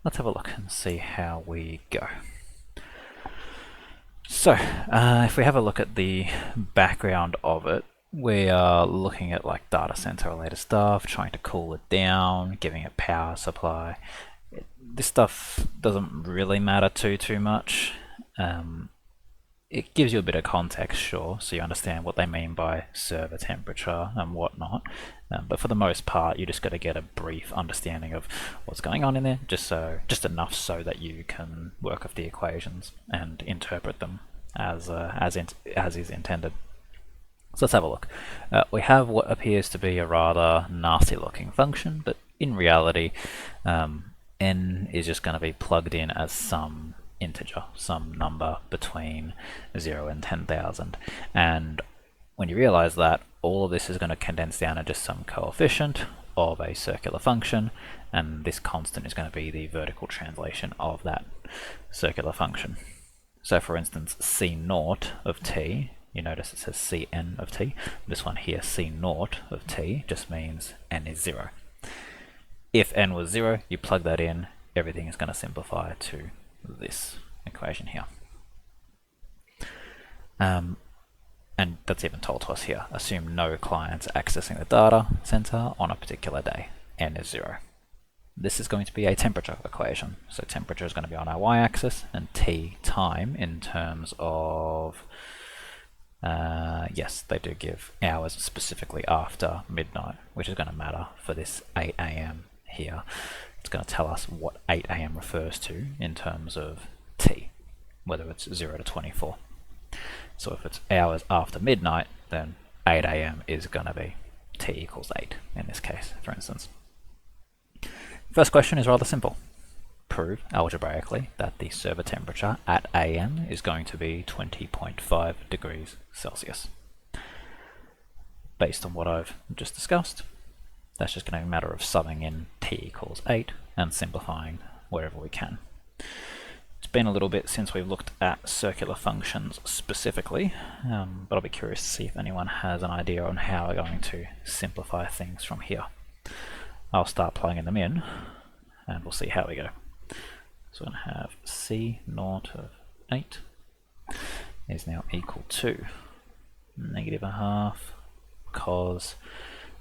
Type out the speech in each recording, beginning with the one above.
let's have a look and see how we go. So, if we have a look at the background of it, we are looking at like data center related stuff, trying to cool it down, giving it power supply. This stuff doesn't really matter too much. It gives you a bit of context, sure, so you understand what they mean by server temperature and whatnot. But for the most part, you just got to get a brief understanding of what's going on in there, just enough so that you can work with the equations and interpret them as is intended. So let's have a look. We have what appears to be a rather nasty-looking function, but in reality, n is just going to be plugged in as some integer, some number between 0 and 10,000. And when you realize that, all of this is going to condense down to just some coefficient of a circular function, and this constant is going to be the vertical translation of that circular function. So for instance, C0 of t, you notice it says Cn of t. This one here, C0 of t, just means n is 0. If n was 0, you plug that in, everything is going to simplify to this equation here. And that's even told to us here. Assume no clients accessing the data center on a particular day. N is 0. This is going to be a temperature equation. So temperature is going to be on our y-axis, and t, time, in terms of yes, they do give hours specifically after midnight, which is going to matter for this 8 AM here. It's going to tell us what 8 AM refers to in terms of t, whether it's 0 to 24. So if it's hours after midnight, then 8 AM is going to be t equals 8 in this case, for instance. First question is rather simple. Prove algebraically that the server temperature at AM is going to be 20.5 degrees Celsius. Based on what I've just discussed, that's just going to be a matter of subbing in t equals 8 and simplifying wherever we can. It's been a little bit since we've looked at circular functions specifically, but I'll be curious to see if anyone has an idea on how we're going to simplify things from here. I'll start plugging them in and we'll see how we go. So we're going to have C0 of 8 is now equal to negative a half cos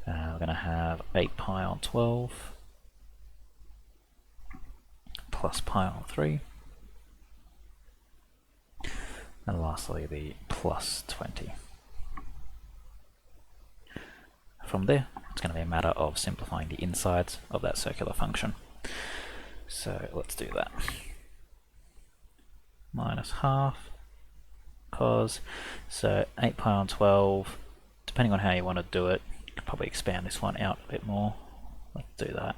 we're going to have 8 pi on 12 plus pi on 3, and lastly the plus 20. From there, it's going to be a matter of simplifying the insides of that circular function. So let's do that. Minus half cos, so 8 pi on 12, depending on how you want to do it, you could probably expand this one out a bit more. Let's do that.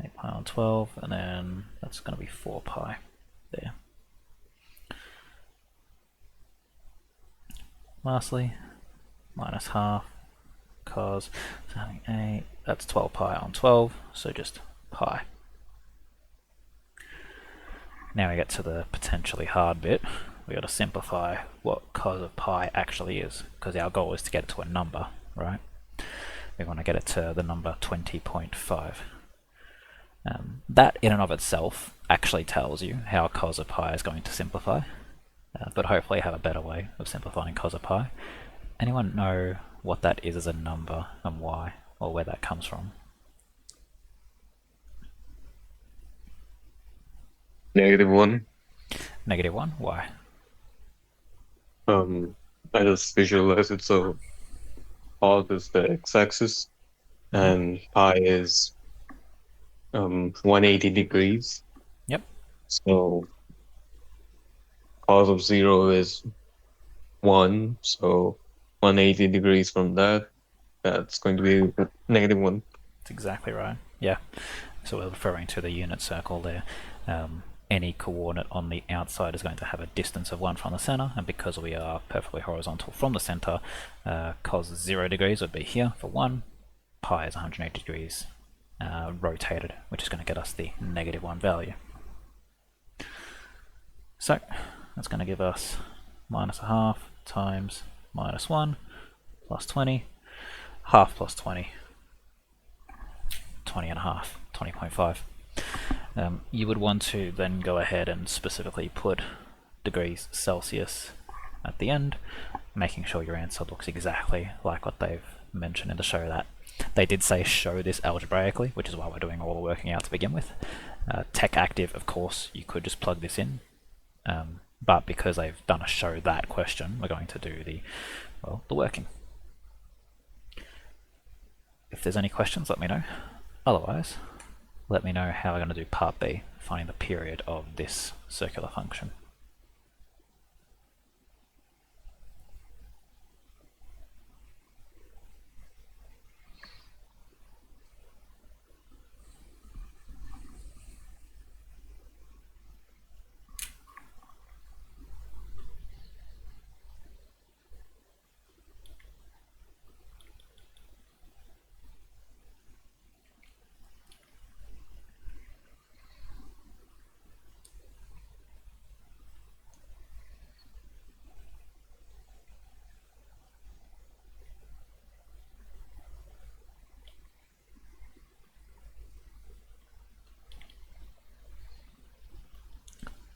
8 pi on 12, and then that's going to be 4 pi there. Lastly, minus half cos, so having 8, that's 12 pi on 12, so just pi. Now we get to the potentially hard bit. We got to simplify what cos of pi actually is, because our goal is to get it to a number, right? We want to get it to the number 20.5. That in and of itself actually tells you how cos of pi is going to simplify, but hopefully you have a better way of simplifying cos of pi. Anyone know what that is as a number and why, or where that comes from? -1. Negative 1? Why? I just visualize it so cos is the x-axis and pi is 180 degrees. Yep. So cos of 0 is 1, so 180 degrees from that, that's going to be -1. That's exactly right. Yeah. So we're referring to the unit circle there. Any coordinate on the outside is going to have a distance of 1 from the center, and because we are perfectly horizontal from the center, cos 0 degrees would be here for 1, pi is 180 degrees rotated, which is going to get us the -1 value. So that's going to give us minus a half times -1 plus 20, half plus 20, 20 and a half, 20.5. You would want to then go ahead and specifically put degrees Celsius at the end, making sure your answer looks exactly like what they've mentioned in the show that. They did say show this algebraically, which is why we're doing all the working out to begin with. Tech active, of course, you could just plug this in, but because they've done a show that question, we're going to do the working. If there's any questions, let me know. Otherwise, let me know how we're going to do part B, finding the period of this circular function.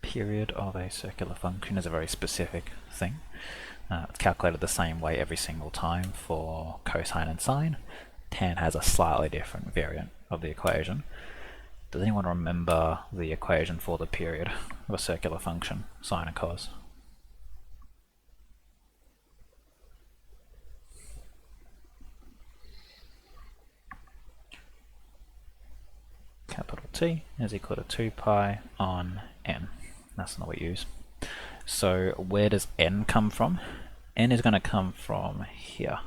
Period of a circular function is a very specific thing. It's calculated the same way every single time for cosine and sine. Tan has a slightly different variant of the equation. Does anyone remember the equation for the period of a circular function, sine and cos? Capital T is equal to 2 pi on n. That's not what we use. So where does n come from? N is going to come from here.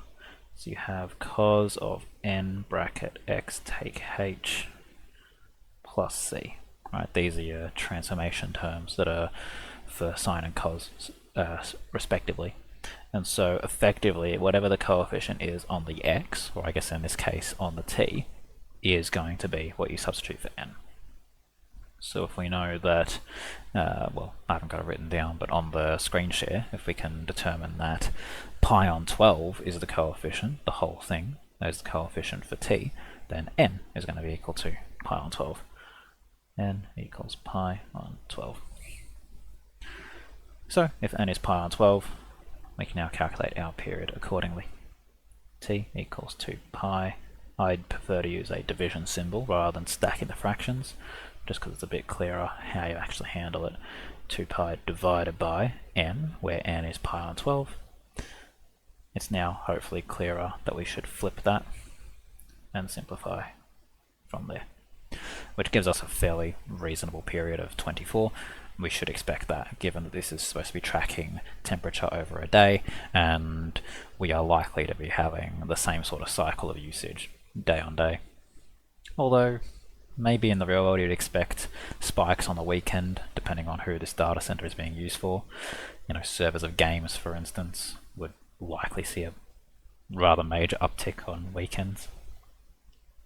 So you have cos of n bracket x take h plus c. Right, these are your transformation terms that are for sine and cos respectively. And so effectively, whatever the coefficient is on the x, or I guess in this case on the t, is going to be what you substitute for n. So if we know that, well, I haven't got it written down, but on the screen share, if we can determine that pi on 12 is the coefficient, the whole thing is the coefficient for t, then n is going to be equal to pi on 12. N equals pi on 12. So if n is pi on 12, we can now calculate our period accordingly. T equals 2 pi. I'd prefer to use a division symbol rather than stacking the fractions, just because it's a bit clearer how you actually handle it. 2 pi divided by n, where n is pi on 12. It's now hopefully clearer that we should flip that and simplify from there, which gives us a fairly reasonable period of 24. We should expect that, given that this is supposed to be tracking temperature over a day, and we are likely to be having the same sort of cycle of usage day on day. Although, maybe in the real world you'd expect spikes on the weekend, depending on who this data center is being used for. You know, servers of games, for instance, would likely see a rather major uptick on weekends.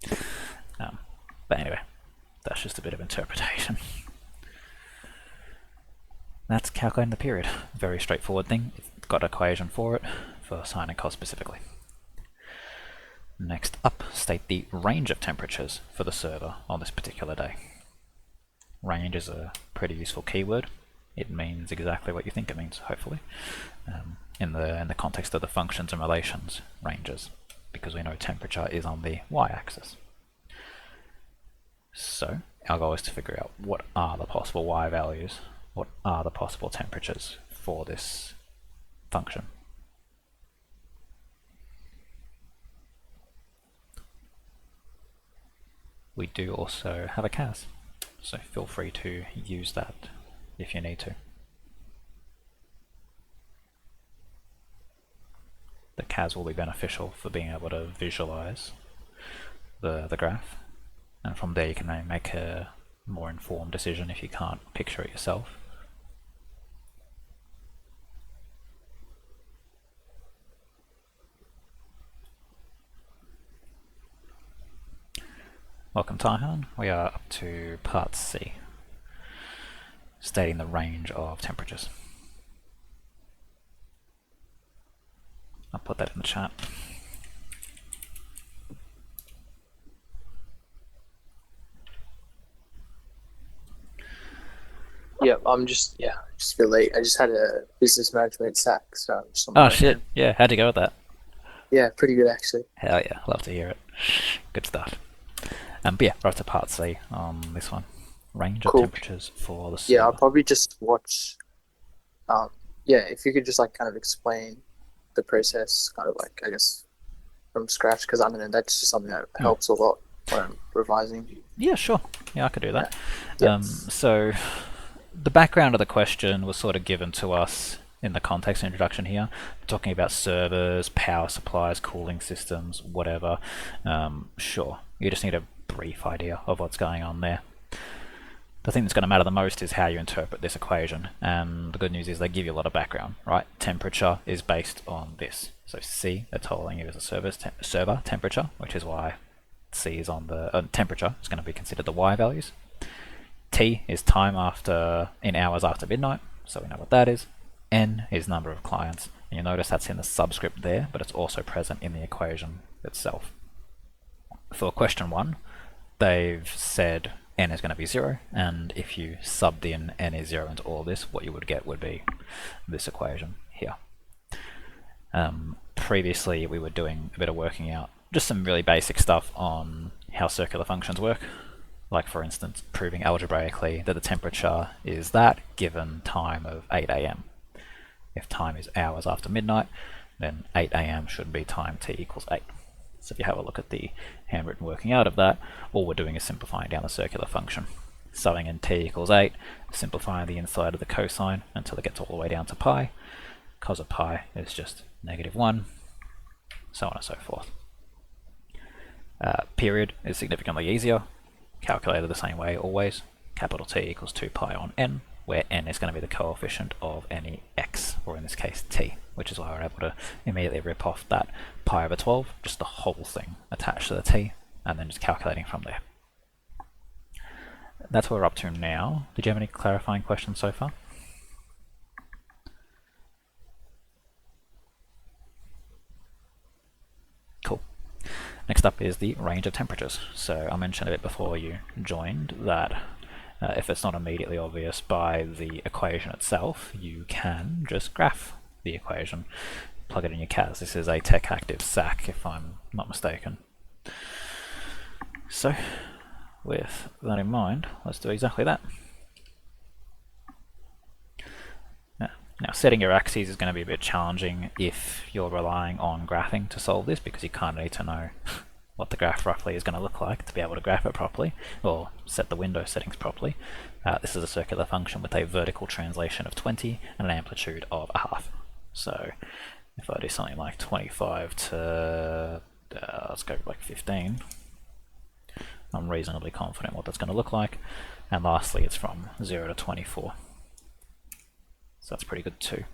But anyway, that's just a bit of interpretation. That's calculating the period. Very straightforward thing. It's got an equation for it, for sine and cos specifically. Next up, state the range of temperatures for the server on this particular day. Range is a pretty useful keyword. It means exactly what you think it means, hopefully, in the context of the functions and relations ranges, because we know temperature is on the y-axis. So our goal is to figure out what are the possible y values, what are the possible temperatures for this function. We do also have a CAS, so feel free to use that if you need to. The CAS will be beneficial for being able to visualize the graph, and from there you can make a more informed decision if you can't picture it yourself. Welcome Taihan, we are up to part C, stating the range of temperatures. I'll put that in the chat. Yeah, just feel late. I just had a business management SAC, so I'm just on my Oh way shit, home. yeah, how'd you go with that? Yeah, pretty good actually. Hell yeah, love to hear it. Good stuff. But yeah, we're up to part C on this one. Range of Cool. temperatures for the Yeah, I'll server. probably just watch. Um, yeah, if you could just like kind of explain the process, kind of like I guess from scratch, because I don't know that's just something that Hmm. helps a lot when I'm revising. Yeah, sure. Yeah, I could do Yeah. that. Yep. So the background of the question was sort of given to us in the context introduction here, talking about servers, power supplies, cooling systems, whatever. Sure, you just need a brief idea of what's going on there. The thing that's going to matter the most is how you interpret this equation, and the good news is they give you a lot of background, right? Temperature is based on this. So C, they're telling you is a server temperature, which is why C is on the temperature is going to be considered the Y values. T is time after in hours after midnight, so we know what that is. N is number of clients, and you'll notice that's in the subscript there, but it's also present in the equation itself. For question 1, they've said n is going to be 0, and if you subbed in n is 0 into all this, what you would get would be this equation here. Previously, we were doing a bit of working out just some really basic stuff on how circular functions work. Like, for instance, proving algebraically that the temperature is that given time of 8 a.m. If time is hours after midnight, then 8 a.m. should be time t equals 8. So if you have a look at the handwritten working out of that, all we're doing is simplifying down the circular function. Subbing in t equals 8, simplifying the inside of the cosine until it gets all the way down to pi. Cos of pi is just -1, so on and so forth. Period is significantly easier, calculated the same way always. Capital T equals 2 pi on n, where n is going to be the coefficient of any x, or in this case t, which is why we're able to immediately rip off that pi over 12, just the whole thing attached to the t, and then just calculating from there. That's what we're up to now. Did you have any clarifying questions so far? Cool. Next up is the range of temperatures. So I mentioned a bit before you joined that if it's not immediately obvious by the equation itself, you can just graph the equation, plug it in your CAS. This is a tech active SAC, if I'm not mistaken. So with that in mind, let's do exactly that. Now, setting your axes is going to be a bit challenging if you're relying on graphing to solve this, because you kind of need to know what the graph roughly is going to look like to be able to graph it properly, or set the window settings properly. This is a circular function with a vertical translation of 20 and an amplitude of 1/2. So if I do something like 25 to, let's go like 15, I'm reasonably confident what that's going to look like. And lastly, it's from 0 to 24. So that's pretty good too.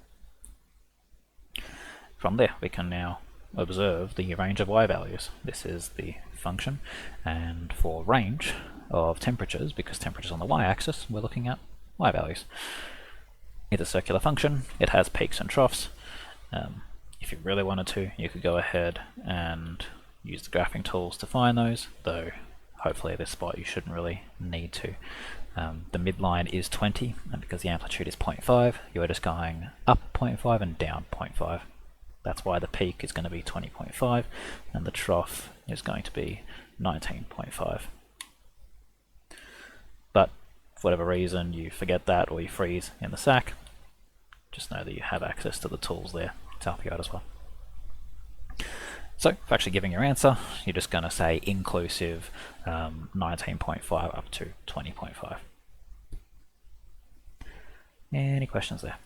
From there, we can now observe the range of y values. This is the function, and for range of temperatures, because temperature's on the y-axis, we're looking at y values. It's a circular function, it has peaks and troughs. If you really wanted to, you could go ahead and use the graphing tools to find those, though hopefully at this spot you shouldn't really need to. The midline is 20, and because the amplitude is 0.5, you're just going up 0.5 and down 0.5. That's why the peak is going to be 20.5, and the trough is going to be 19.5. But for whatever reason you forget that, or you freeze in the SAC, just know that you have access to the tools there to help you out as well. So for actually giving your answer, you're just going to say inclusive 19.5 up to 20.5. Any questions there?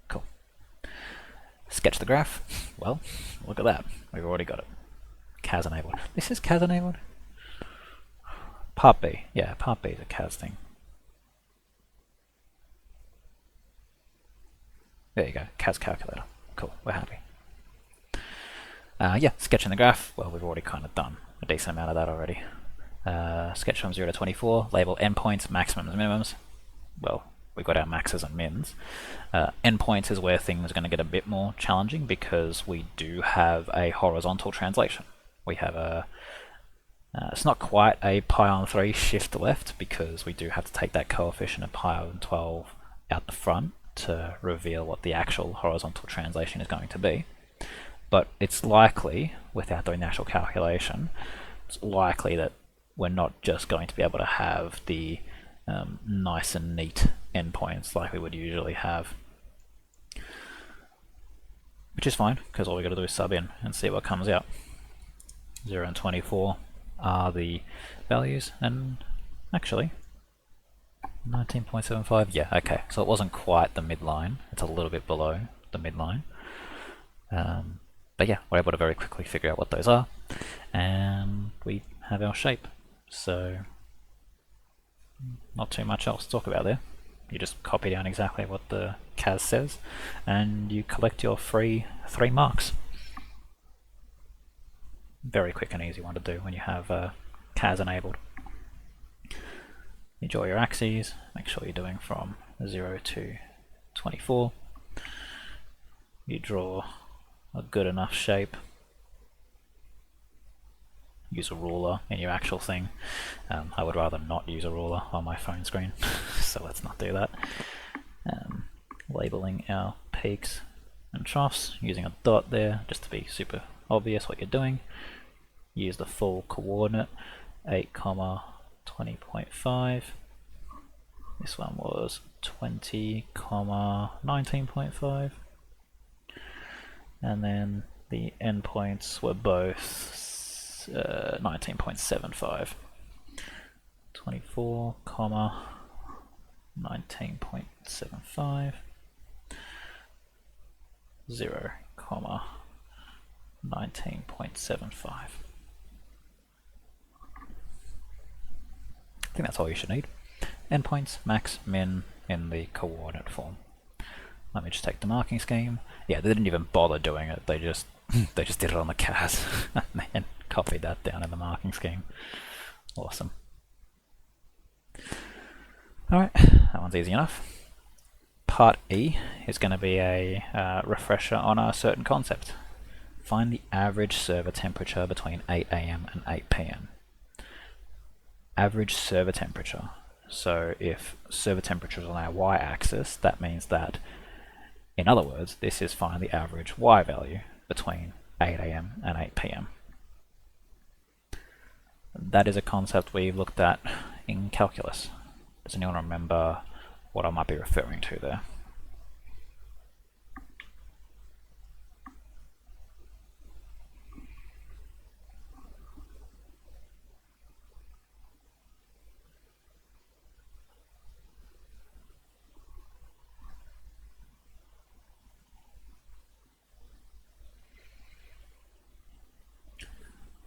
Cool. Sketch the graph. Well, look at that. We've already got it. CAS enabled. This is CAS enabled? Part B. Yeah, Part B is a CAS thing. There you go, CAS calculator. Cool, we're happy. Yeah, sketching the graph. Well, we've already kind of done a decent amount of that already. Sketch from 0 to 24. Label endpoints, maximums, minimums. Well, we've got our maxes and mins. Endpoints is where things are going to get a bit more challenging, because we do have a horizontal translation. We have a It's not quite a pi on 3 shift left because we do have to take that coefficient of pi on 12 out the front to reveal what the actual horizontal translation is going to be. But it's likely, without doing the actual calculation, it's likely that we're not just going to be able to have the nice and neat endpoints like we would usually have. Which is fine, because all we got to do is sub in and see what comes out. 0 and 24 are the values, and actually 19.75, yeah, okay, so it wasn't quite the midline, it's a little bit below the midline. But yeah, we're able to very quickly figure out what those are, and we have our shape. So not too much else to talk about there. You just copy down exactly what the CAS says, and you collect your free 3 marks. Very quick and easy one to do when you have CAS enabled. You draw your axes, make sure you're doing from 0 to 24. You draw a good enough shape. Use a ruler in your actual thing. I would rather not use a ruler on my phone screen, so let's not do that. Labeling our peaks and troughs, using a dot there just to be super obvious what you're doing. Use the full coordinate, 8, 20.5. This one was 20, 19.5. And then the endpoints were both 19.75. 24, 19.75. 0, 19.75. I think that's all you should need. Endpoints, max, min in the coordinate form. Let me just take the marking scheme. Yeah, they didn't even bother doing it. They just did it on the CAS and then copied that down in the marking scheme. Awesome. Alright, that one's easy enough. Part E is going to be a refresher on a certain concept. Find the average server temperature between 8 AM and 8 PM. Average server temperature. So if server temperature is on our y-axis, that means that, in other words, this is find the average y value between 8 AM and 8 PM. That is a concept we looked at in calculus. Does anyone remember what I might be referring to there?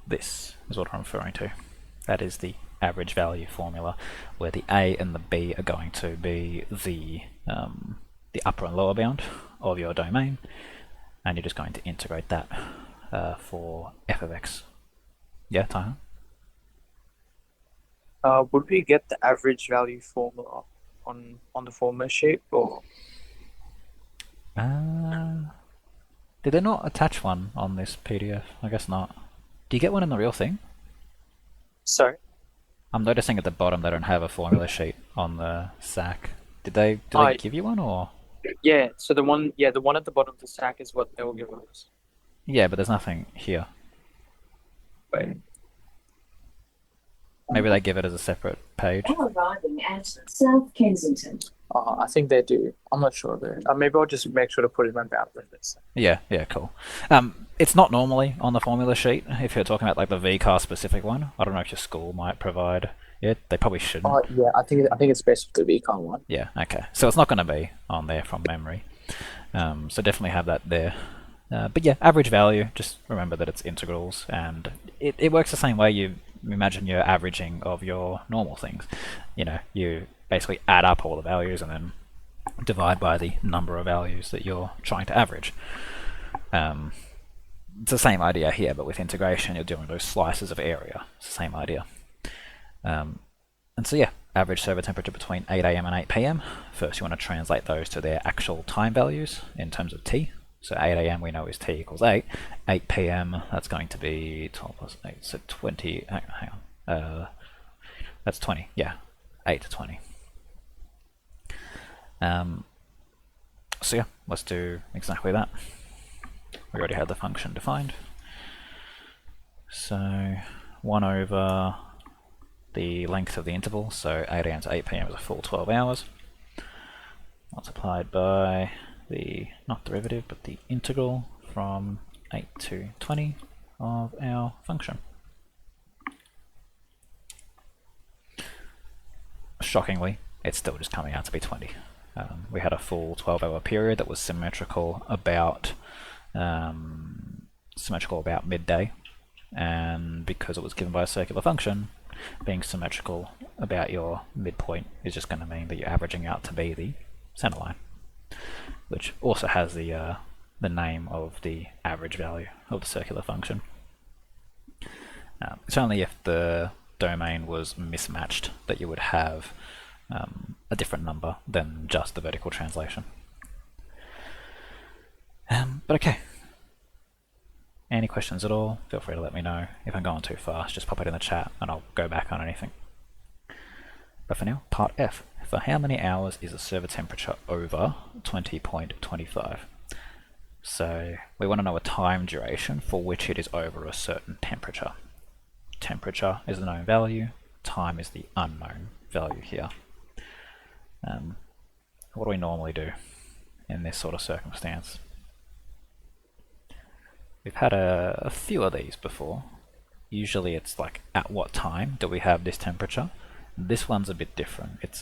This is what I'm referring to. That is the average value formula, where the A and the B are going to be the upper and lower bound of your domain, and you're just going to integrate that for f of x. Yeah, Tyler? Would we get the average value formula on the formula sheet, or? Did they not attach one on this PDF? I guess not. Do you get one in the real thing? Sorry? I'm noticing at the bottom they don't have a formula sheet on the SAC. Did they give you one, or? Yeah, so the one at the bottom of the SAC is what they will give us. Yeah, but there's nothing here. Wait. Maybe they give it as a separate page. Arriving at South Kensington. I think they do. I'm not sure though. Maybe I'll just make sure to put it in my bound list. Yeah, cool. It's not normally on the formula sheet if you're talking about like the VCAR specific one. I don't know if your school might provide it. They probably shouldn't. Yeah, I think it's based on the VCAR one. Yeah, okay. So it's not going to be on there from memory. So definitely have that there. But yeah, average value, just remember that it's integrals, and it works the same way you imagine your averaging of your normal things. You know, you basically add up all the values and then divide by the number of values that you're trying to average. It's the same idea here, but with integration you're doing those slices of area. It's the same idea. And so yeah, average server temperature between 8 AM and 8 PM. First you want to translate those to their actual time values in terms of T. So 8 a.m. we know is t equals 8. 8 p.m. that's going to be 12 plus 8, so 20. Hang on. That's 20. Yeah, 8 to 20. So yeah, let's do exactly that. We already had the function defined. So 1 over the length of the interval, so 8 a.m. to 8 p.m. is a full 12 hours, multiplied by the, not derivative, but the integral from 8 to 20 of our function. Shockingly, it's still just coming out to be 20. We had a full 12-hour period that was symmetrical about midday, and because it was given by a circular function, being symmetrical about your midpoint is just going to mean that you're averaging out to be the center line, which also has the name of the average value of the circular function. It's only if the domain was mismatched that you would have a different number than just the vertical translation. But okay. Any questions at all, feel free to let me know. If I'm going too fast, just pop it in the chat and I'll go back on anything. But for now, part F. For how many hours is the server temperature over 20.25? So we want to know a time duration for which it is over a certain temperature. Temperature is the known value, time is the unknown value here. What do we normally do in this sort of circumstance? We've had a few of these before. Usually it's like, at what time do we have this temperature? This one's a bit different. It's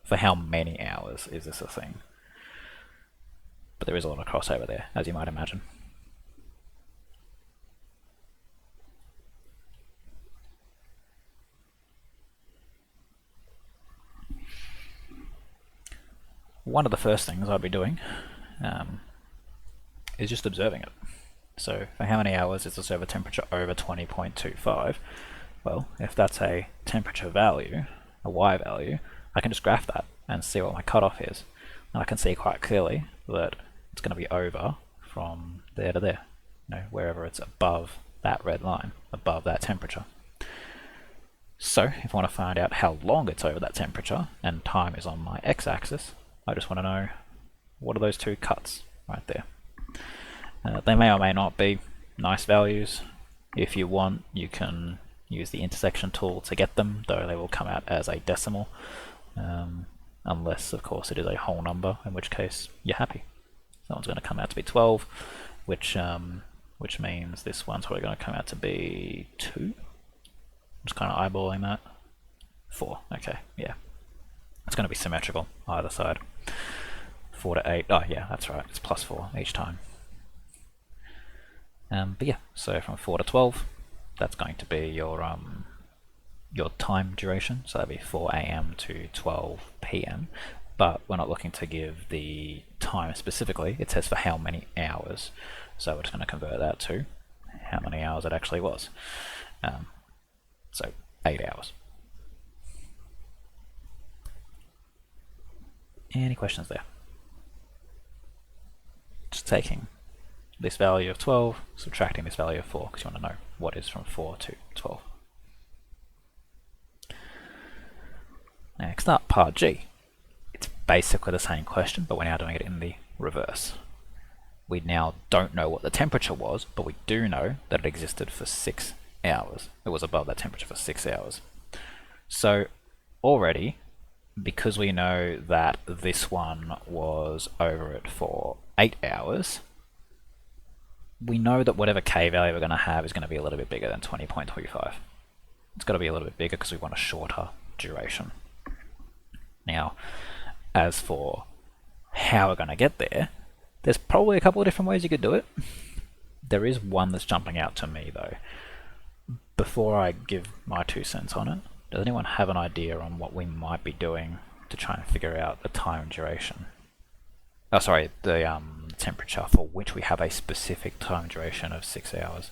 for how many hours is this a thing? But there is a lot of crossover there, as you might imagine. One of the first things I'd be doing is just observing it. So for how many hours is the server temperature over 20.25? Well, if that's a temperature value, a y value, I can just graph that and see what my cutoff is. And I can see quite clearly that it's going to be over from there to there, wherever it's above that red line, above that temperature. So if I want to find out how long it's over that temperature, and time is on my x-axis, I just want to know what are those two cuts right there. They may or may not be nice values. If you want, you can use the intersection tool to get them, though they will come out as a decimal, unless of course it is a whole number, in which case you're happy. So that one's going to come out to be 12, which means this one's probably going to come out to be 2. I'm just kind of eyeballing that. 4, okay, yeah. It's going to be symmetrical either side. 4 to 8, oh yeah, that's right, it's plus 4 each time. But yeah, so from 4 to 12, that's going to be your time duration, so that'd be 4 a.m. to 12 p.m. But we're not looking to give the time specifically, it says for how many hours. So we're just going to convert that to how many hours it actually was. So 8 hours. Any questions there? Just taking this value of 12, subtracting this value of 4, because you want to know what is from 4 to 12. Next up, part G. It's basically the same question, but we're now doing it in the reverse. We now don't know what the temperature was, but we do know that it existed for 6 hours. It was above that temperature for 6 hours. So already, because we know that this one was over it for 8 hours, we know that whatever k value we're going to have is going to be a little bit bigger than 20.25. It's got to be a little bit bigger because we want a shorter duration. Now, as for how we're going to get there, there's probably a couple of different ways you could do it. There is one that's jumping out to me though. Before I give my 2 cents on it, does anyone have an idea on what we might be doing to try and figure out the time duration? Oh, sorry, the temperature for which we have a specific time duration of 6 hours.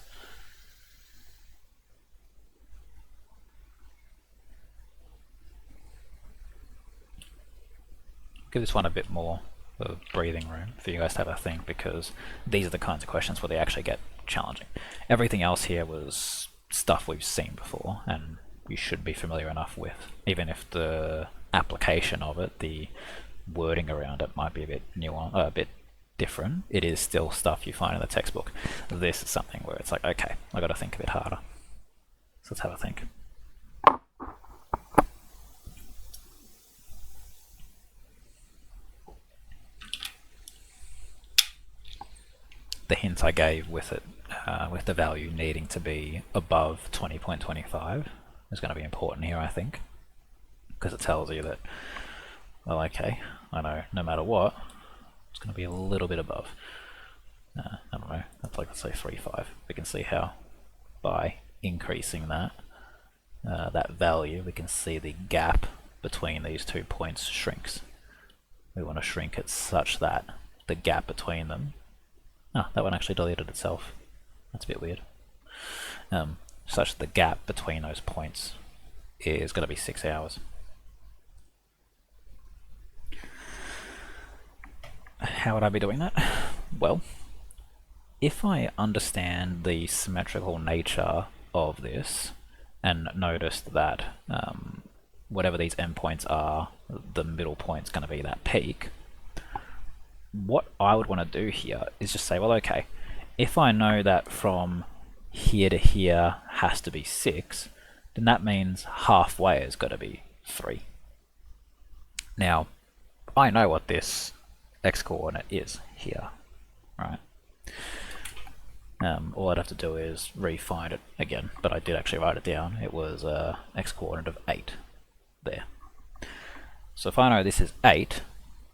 Give this one a bit more of breathing room for you guys to have a think, because these are the kinds of questions where they actually get challenging. Everything else here was stuff we've seen before and you should be familiar enough with, even if the application of it, the wording around it might be a bit nuanced, a bit different. It is still stuff you find in the textbook. This is something where it's like, okay, I got to think a bit harder. So let's have a think. The hint I gave with it, with the value needing to be above 20.25 is going to be important here, I think, because it tells you that, well, okay, I know no matter what, it's going to be a little bit above. I don't know, that's like, let's say 3.5. We can see how by increasing that, that value, we can see the gap between these 2 points shrinks. We want to shrink it such that the gap between them, that one actually deleted itself. That's a bit weird. Such that the gap between those points is going to be 6 hours. How would I be doing that? Well, if I understand the symmetrical nature of this and noticed that whatever these endpoints are, the middle point's going to be that peak, what I would want to do here is just say, well, okay, if I know that from here to here has to be 6, then that means halfway has got to be 3. Now, I know what this x-coordinate is here, right? All I'd have to do is re-find it again, but I did actually write it down. It was x-coordinate of 8 there. So if I know this is 8,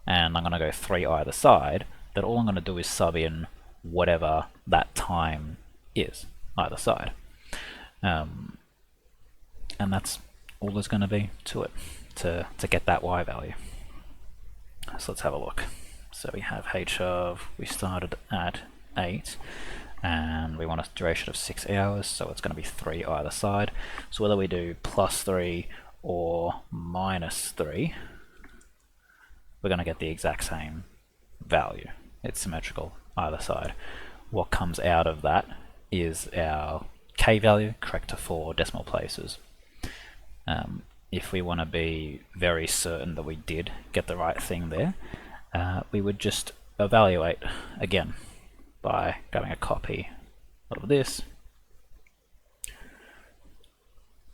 and I'm going to go 3 either side, then all I'm going to do is sub in whatever that time is either side. And that's all there's going to be to it, to get that y value. So let's have a look. So we have h of, we started at 8, and we want a duration of 6 hours, so it's going to be 3 either side. So whether we do +3 or -3, we're going to get the exact same value. It's symmetrical either side. What comes out of that is our k value, correct to 4 decimal places. If we want to be very certain that we did get the right thing there, we would just evaluate again by grabbing a copy of this,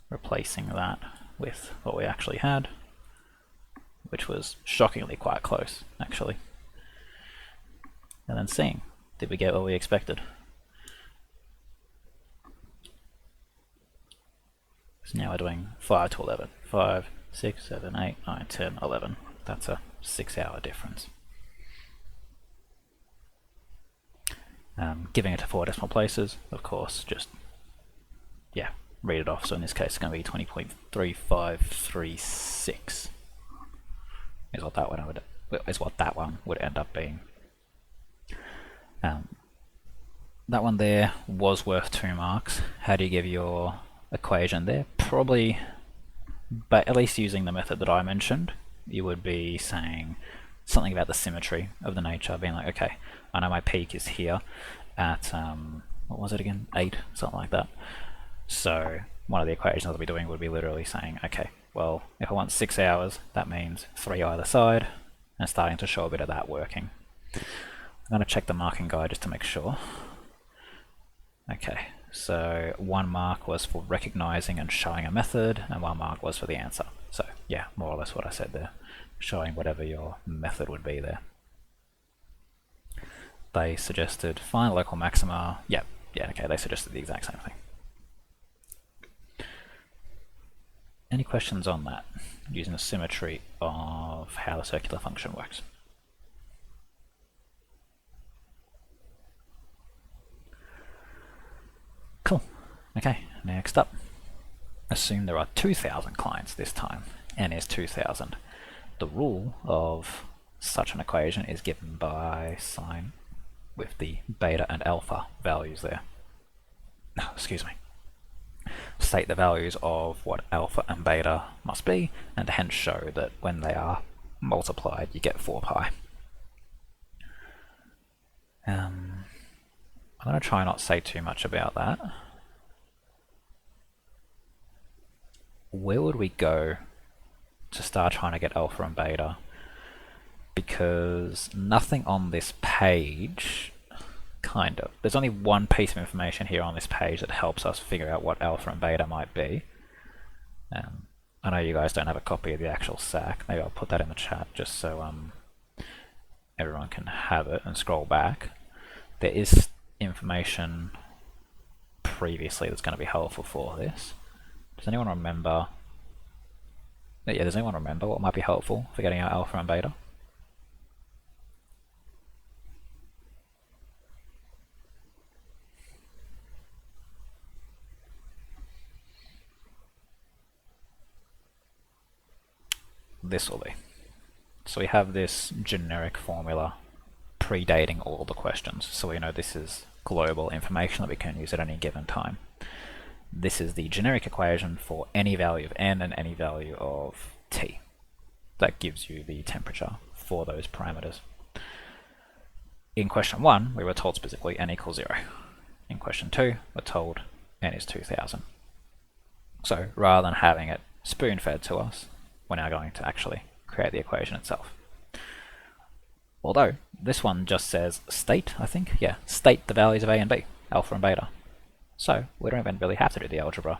replacing that with what we actually had, which was shockingly quite close, actually. And then seeing, did we get what we expected? So now we're doing 5 to 11. 5, 6, 7, 8, 9, 10, 11. That's a 6-hour difference. Giving it to 4 decimal places, of course, just, yeah, read it off. So in this case, it's going to be 20.3536. Is what that one would end up being. That one there was worth 2 marks. How do you give your equation there? Probably, but at least using the method that I mentioned, you would be saying something about the symmetry of the nature, being like, okay, I know my peak is here at, what was it again? 8, something like that. So one of the equations I'll be doing would be literally saying, okay, well, if I want 6 hours, that means 3 either side, and starting to show a bit of that working. I'm going to check the marking guide just to make sure. Okay, so 1 mark was for recognizing and showing a method, and 1 mark was for the answer. So yeah, more or less what I said there, showing whatever your method would be there. They suggested find local maxima. Yeah, okay, they suggested the exact same thing. Any questions on that, using the symmetry of how the circular function works? Cool. Okay, next up. Assume there are 2,000 clients this time. N is 2,000. The rule of such an equation is given by sign with the beta and alpha values there. No, excuse me. State the values of what alpha and beta must be, and hence show that when they are multiplied you get 4 pi. I'm going to try not say too much about that. Where would we go to start trying to get alpha and beta? Because nothing on this page, kind of. There's only one piece of information here on this page that helps us figure out what alpha and beta might be. I know you guys don't have a copy of the actual SAC. Maybe I'll put that in the chat just so everyone can have it and scroll back. There is information previously that's going to be helpful for this. Does anyone remember? Yeah, does anyone remember what might be helpful for getting out alpha and beta? This will be. So we have this generic formula predating all the questions. So we know this is global information that we can use at any given time. This is the generic equation for any value of n and any value of t. That gives you the temperature for those parameters. In question 1, we were told specifically n equals 0. In question 2, we're told n is 2000. So rather than having it spoon-fed to us, we're now going to actually create the equation itself. Although, this one just says state, I think. Yeah, state the values of a and b, alpha and beta. So, we don't even really have to do the algebra.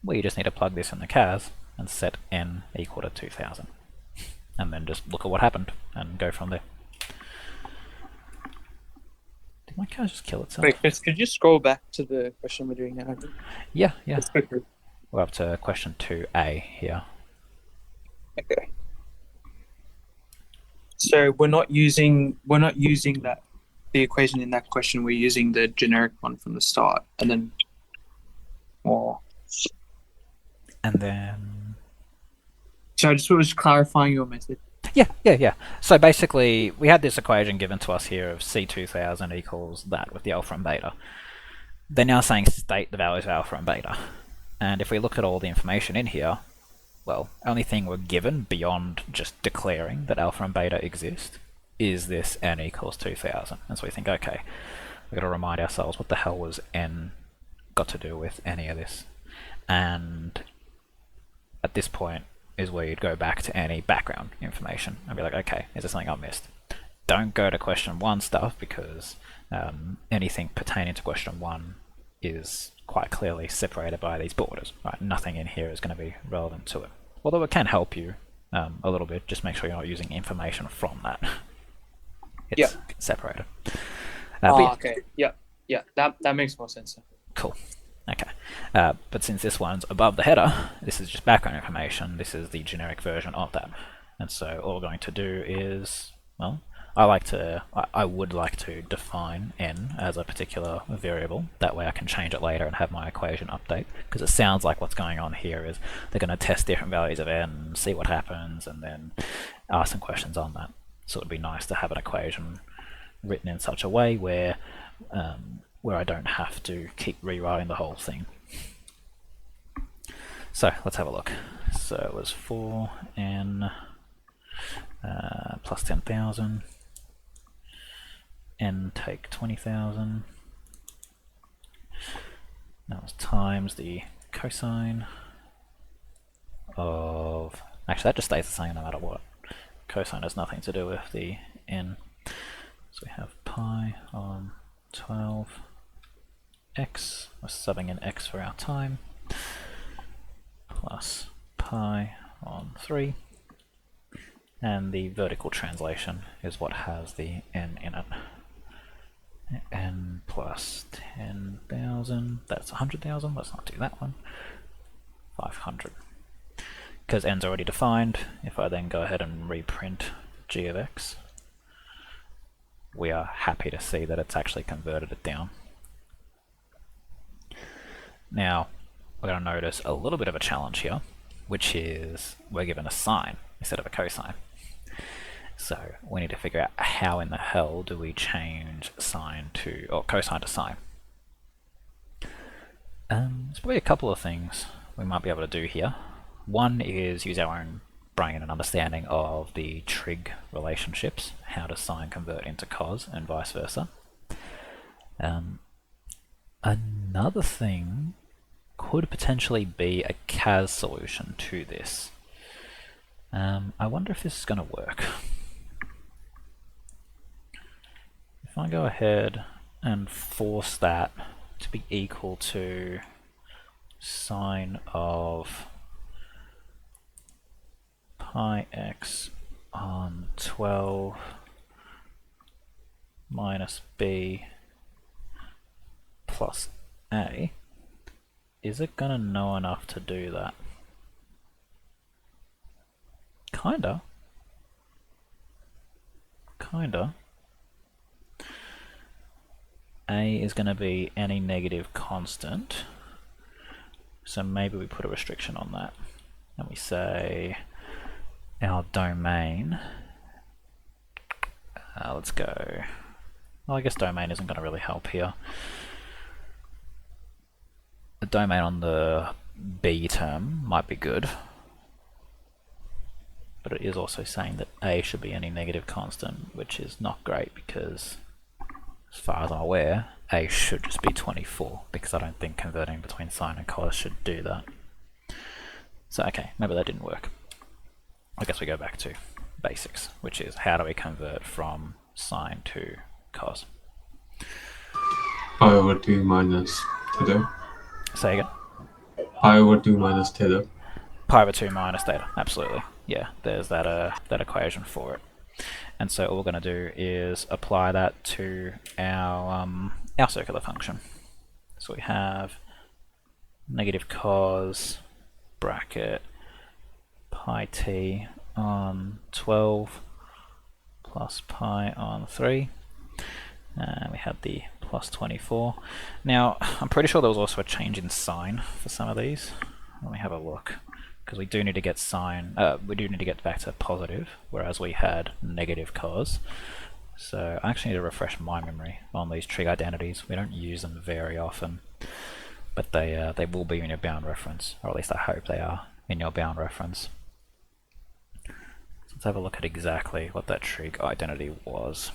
We just need to plug this in the cas and set n equal to 2000. And then just look at what happened and go from there. Did my cas just kill itself? Wait, Chris, could you scroll back to the question we're doing now? Yeah, yeah. Let's go through. We're up to question 2a here. Okay. So we're not using that the equation in that question. We're using the generic one from the start, and then more. And then So I just was clarifying your method. Yeah. So basically, we had this equation given to us here of C2000 equals that with the alpha and beta. They're now saying state the values of alpha and beta. And if we look at all the information in here, well, only thing we're given beyond just declaring that alpha and beta exist is this n equals 2000. And so we think, okay, we've got to remind ourselves what the hell was n got to do with any of this. And at this point is where you'd go back to any background information and be like, okay, is there something I missed? Don't go to question 1 stuff, because anything pertaining to question 1 is quite clearly separated by these borders. Right? Nothing in here is going to be relevant to it. Although it can help you a little bit, just make sure you're not using information from that. It's separated. Okay. Yeah. That makes more sense. Cool. Okay. But since this one's above the header, this is just background information. This is the generic version of that. And so all we're going to do is, well, I would like to define n as a particular variable. That way I can change it later and have my equation update. Because it sounds like what's going on here is they're going to test different values of n, see what happens, and then ask some questions on that. So it'd be nice to have an equation written in such a way where I don't have to keep rewriting the whole thing. So let's have a look. So it was 4n plus 10,000. N take 20,000. That was times the cosine of... Actually, that just stays the same no matter what. Cosine has nothing to do with the n. So we have pi on 12x. We're subbing in x for our time. Plus pi on 3. And the vertical translation is what has the n in it. N plus 10,000, that's 100,000, let's not do that one. 500. Because n's already defined, if I then go ahead and reprint g of x, we are happy to see that it's actually converted it down. Now, we're going to notice a little bit of a challenge here, which is we're given a sine instead of a cosine. So we need to figure out how in the hell do we change sine to, or cosine to sine. There's probably a couple of things we might be able to do here. One is use our own bring in an understanding of the trig relationships, how does sine convert into cos and vice versa. Another thing could potentially be a CAS solution to this. I wonder if this is going to work. If I go ahead and force that to be equal to sine of pi x on 12 minus b plus a, is it gonna know enough to do that? Kinda. A is gonna be any negative constant, so maybe we put a restriction on that and we say our domain, let's go, well, I guess domain isn't going to really help here. The domain on the B term might be good, but it is also saying that A should be any negative constant, which is not great because, as far as I'm aware, A should just be 24, because I don't think converting between sine and cos should do that. So okay, maybe that didn't work. I guess we go back to basics, which is how do we convert from sine to cos? Pi over 2 minus theta. Say again? Pi over 2 minus theta. Pi over 2 minus theta, absolutely. Yeah, there's that that equation for it. And so all we're going to do is apply that to our circular function. So we have negative cos bracket pi t on 12 plus pi on 3, and we had the plus 24. Now I'm pretty sure there was also a change in sign for some of these. Let me have a look, because we do need to get we do need to get back to positive, whereas we had negative cos. So I actually need to refresh my memory on these trig identities. We don't use them very often, but they will be in your bound reference, or at least I hope they are in your bound reference. Let's have a look at exactly what that trig identity was.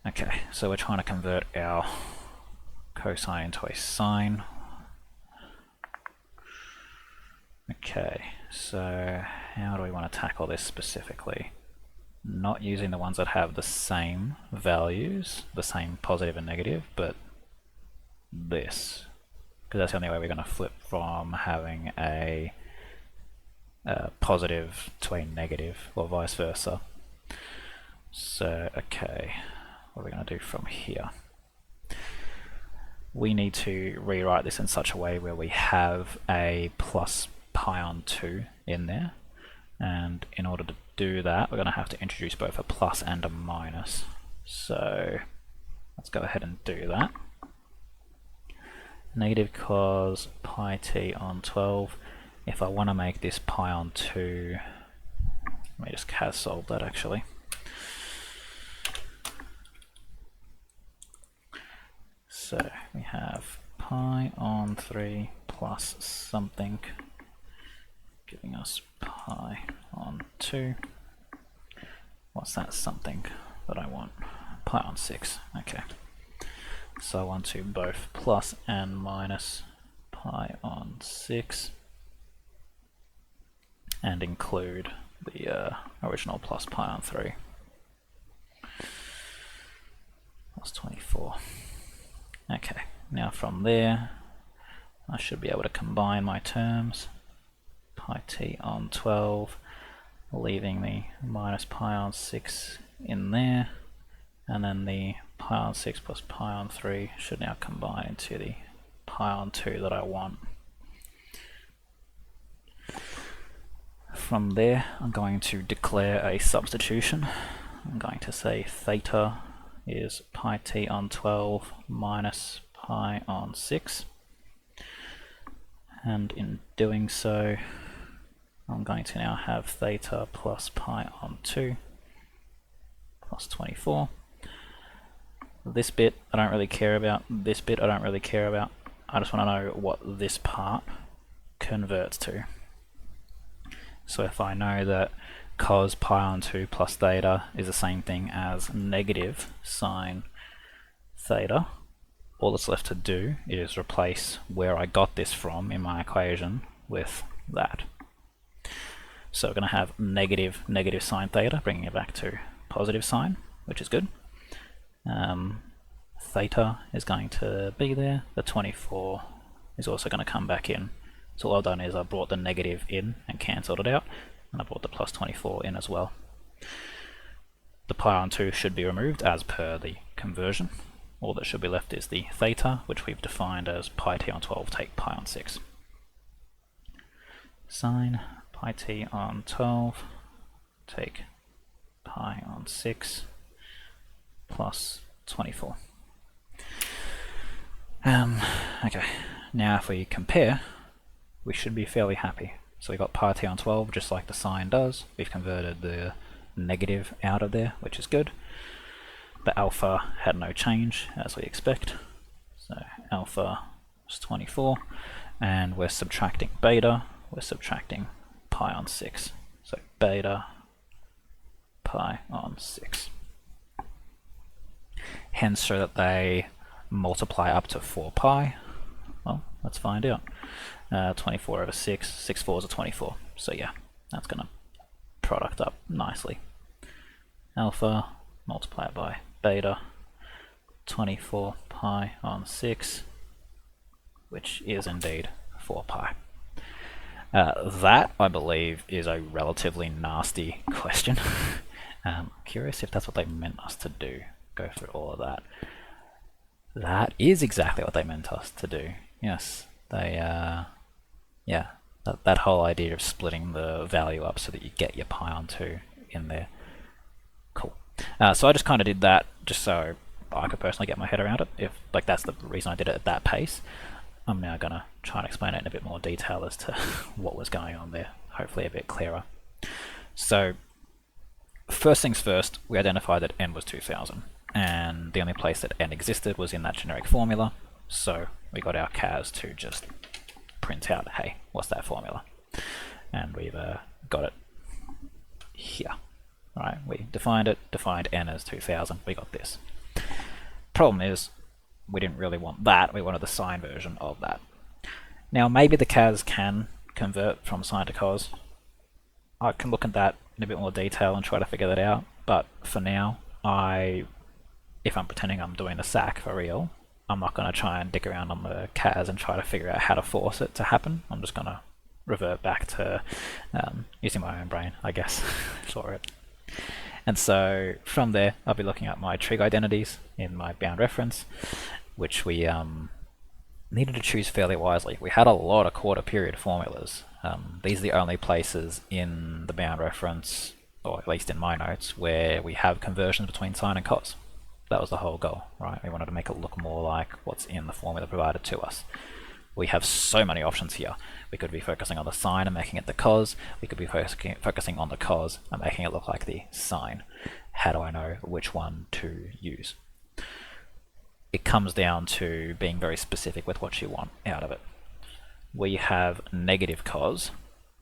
Okay, so we're trying to convert our cosine into a sine. Okay, so how do we want to tackle this specifically? Not using the ones that have the same values, the same positive and negative, but this, because that's the only way we're going to flip from having a positive to a negative, or vice versa. So, okay, what are we going to do from here? We need to rewrite this in such a way where we have a plus pi on 2 in there, and in order to do that we're going to have to introduce both a plus and a minus. So let's go ahead and do that. Negative cos pi t on 12. If I want to make this pi on 2, let me just CAS solve that actually. So we have pi on 3 plus something, giving us pi on 2. What's that something that I want? Pi on 6. Okay. So I want to both plus and minus pi on 6 and include the original plus pi on 3. Plus 24. Okay, now from there I should be able to combine my terms. Pi t on 12, leaving the minus pi on 6 in there, and then the pi on 6 plus pi on 3 should now combine into the pi on 2 that I want. From there I'm going to declare a substitution. I'm going to say theta is pi t on 12 minus pi on 6, and in doing so I'm going to now have theta plus pi on 2 plus 24. This bit I don't really care about, this bit I don't really care about. I just want to know what this part converts to. So if I know that cos pi on 2 plus theta is the same thing as negative sine theta, all that's left to do is replace where I got this from in my equation with that. So we're going to have negative sine theta, bringing it back to positive sine, which is good. Theta is going to be there. The 24 is also going to come back in. So all I've done is I brought the negative in and cancelled it out, and I brought the plus 24 in as well. The pi on 2 should be removed as per the conversion. All that should be left is the theta, which we've defined as pi t on 12 take pi on 6. Sine pi t on 12 take pi on 6 plus 24. Okay, now if we compare, we should be fairly happy. So we got pi t on 12 just like the sine does. We've converted the negative out of there, which is good. The alpha had no change as we expect. So alpha is 24, and we're subtracting beta. We're subtracting pi on 6. So beta pi on 6. Hence, so that they multiply up to 4 pi. Well, let's find out. 24 over 6, 6 fours are 24. So yeah, that's going to product up nicely. Alpha multiplied by beta, 24 pi on 6, which is indeed 4 pi. That, I believe, is a relatively nasty question. Curious if that's what they meant us to do. Go through all of that. That is exactly what they meant us to do. Yes, they, yeah, that whole idea of splitting the value up so that you get your pi on 2 in there. Cool. So I just kind of did that just so I could personally get my head around it. If like that's the reason I did it at that pace. I'm now going to try and explain it in a bit more detail as to what was going on there, hopefully a bit clearer. So first things first, we identified that n was 2000, and the only place that n existed was in that generic formula, so we got our CAS to just print out, hey, what's that formula? And we've got it here. Right, we defined n as 2000, we got this. Problem is, we didn't really want that, we wanted the sine version of that. Now maybe the CAS can convert from sine to cos. I can look at that in a bit more detail and try to figure that out, but for now, if I'm pretending I'm doing the SAC for real, I'm not going to try and dick around on the CAS and try to figure out how to force it to happen. I'm just going to revert back to using my own brain, I guess, for it. And so from there, I'll be looking at my trig identities in my bound reference, which we needed to choose fairly wisely. We had a lot of quarter period formulas. These are the only places in the bound reference, or at least in my notes, where we have conversions between sine and cos. That was the whole goal, right? We wanted to make it look more like what's in the formula provided to us. We have so many options here. We could be focusing on the sine and making it the cos. We could be focusing on the cos and making it look like the sine. How do I know which one to use? It comes down to being very specific with what you want out of it. We have negative cos.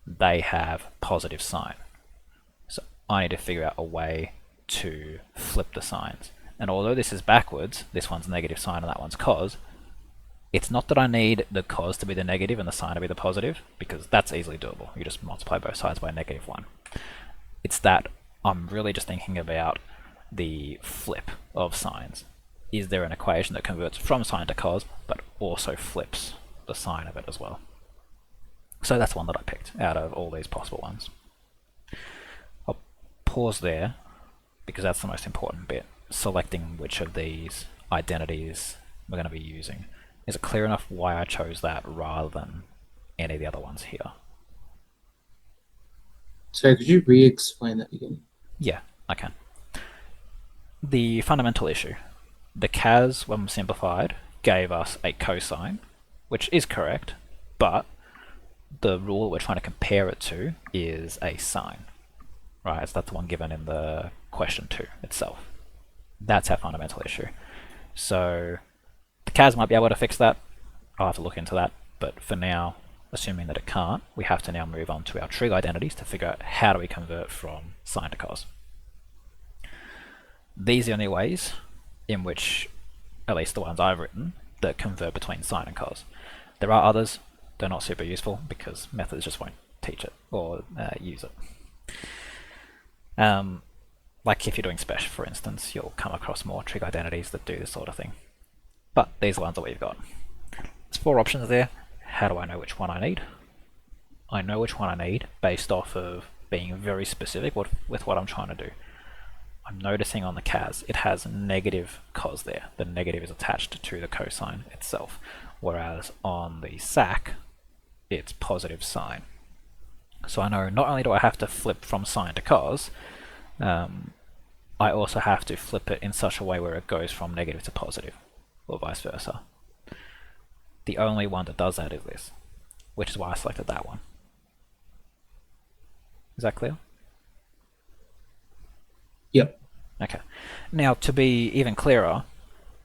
They have positive sine. So I need to figure out a way to flip the signs. And although this is backwards, this one's negative sine and that one's cos, it's not that I need the cos to be the negative and the sine to be the positive, because that's easily doable. You just multiply both sides by -1. It's that I'm really just thinking about the flip of signs. Is there an equation that converts from sine to cos, but also flips the sign of it as well? So that's one that I picked out of all these possible ones. I'll pause there, because that's the most important bit. Selecting which of these identities we're going to be using. Is it clear enough why I chose that rather than any of the other ones here? So could you re-explain that again? Yeah, I can. The fundamental issue. The CAS, when simplified, gave us a cosine, which is correct, but the rule we're trying to compare it to is a sine. Right, so that's the one given in the question 2 itself. That's our fundamental issue. So the CAS might be able to fix that. I'll have to look into that, but for now, assuming that it can't, we have to now move on to our trig identities to figure out how do we convert from sine to cos. These are the only ways in which, at least the ones I've written, that convert between sine and cos. There are others, they're not super useful because methods just won't teach it or use it. Like if you're doing spec, for instance, you'll come across more trig identities that do this sort of thing. But these are the ones that we've got. There's 4 options there. How do I know which one I need? I know which one I need based off of being very specific with what I'm trying to do. I'm noticing on the CAS it has negative cos there. The negative is attached to the cosine itself, whereas on the SAC it's positive sine. So I know not only do I have to flip from sine to cos, I also have to flip it in such a way where it goes from negative to positive, or vice versa. The only one that does that is this, which is why I selected that one. Is that clear? Yep. Okay. Now, to be even clearer,